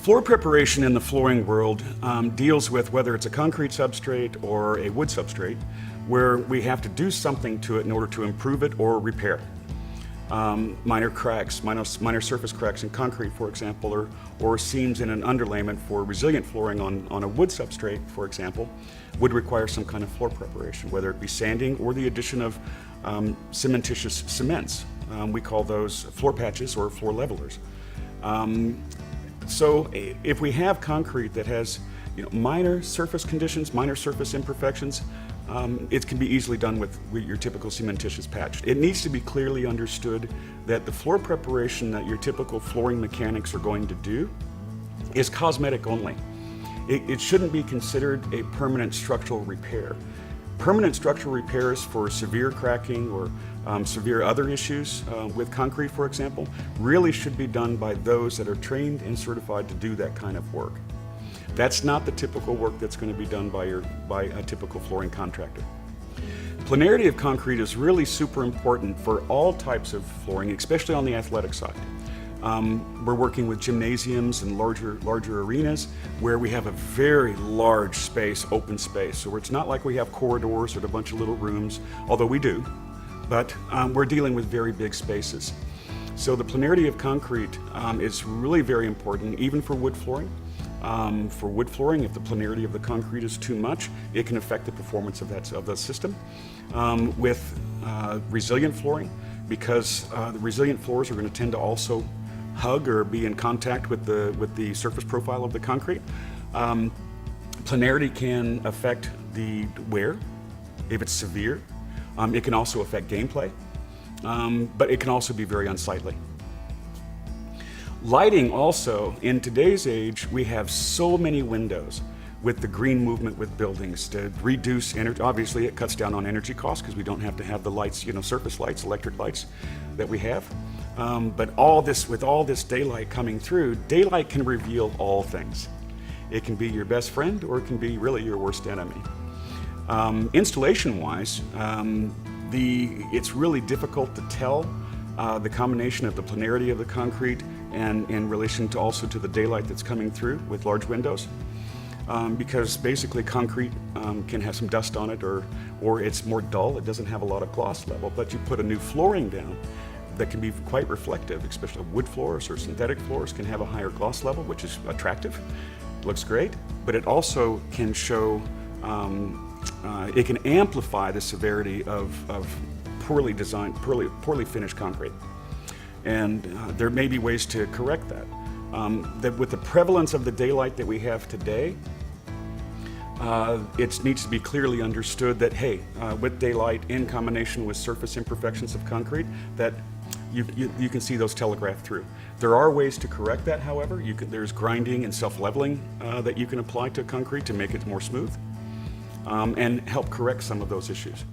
Floor preparation in the flooring world deals with whether it's a concrete substrate or a wood substrate, where we have to do something to it in order to improve it or repair. Minor cracks, minor surface cracks in concrete, for example, or seams in an underlayment for resilient flooring on a wood substrate, for example, would require some kind of floor preparation, whether it be sanding or the addition of cementitious cements. We call those floor patches or floor levelers. So if we have concrete that has minor surface conditions, minor surface imperfections, it can be easily done with your typical cementitious patch. It needs to be clearly understood that the floor preparation that your typical flooring mechanics are going to do is cosmetic only. It shouldn't be considered a permanent structural repair. Permanent structural repairs for severe cracking or severe other issues with concrete, for example, really should be done by those that are trained and certified to do that kind of work. That's not the typical work that's going to be done by a typical flooring contractor. Planarity of concrete is really super important for all types of flooring, especially on the athletic side. We're working with gymnasiums and larger arenas where we have a very large space, open space. So it's not like we have corridors or a bunch of little rooms, although we do, but we're dealing with very big spaces. So the planarity of concrete is really very important, even for wood flooring. For wood flooring, if the planarity of the concrete is too much, it can affect the performance of the system. With resilient flooring, because the resilient floors are going to tend to also hug or be in contact with the surface profile of the concrete. Planarity can affect the wear if it's severe. It can also affect gameplay, but it can also be very unsightly. Lighting also, in today's age, we have so many windows with the green movement with buildings to reduce energy. Obviously, it cuts down on energy costs because we don't have to have the lights, surface lights, electric lights that we have. But with all this daylight coming through, daylight can reveal all things. It can be your best friend or it can be really your worst enemy. Installation-wise, it's really difficult to tell the combination of the planarity of the concrete and in relation to also to the daylight that's coming through with large windows. Because basically concrete can have some dust on it or it's more dull, it doesn't have a lot of gloss level, but you put a new flooring down that can be quite reflective, especially wood floors or synthetic floors can have a higher gloss level, which is attractive, looks great, but it also can show, it can amplify the severity of poorly designed, poorly finished concrete. And there may be ways to correct that. That with the prevalence of the daylight that we have today, it needs to be clearly understood that, hey, with daylight in combination with surface imperfections of concrete, that you can see those telegraphed through. There are ways to correct that, however. There's grinding and self-leveling that you can apply to concrete to make it more smooth and help correct some of those issues.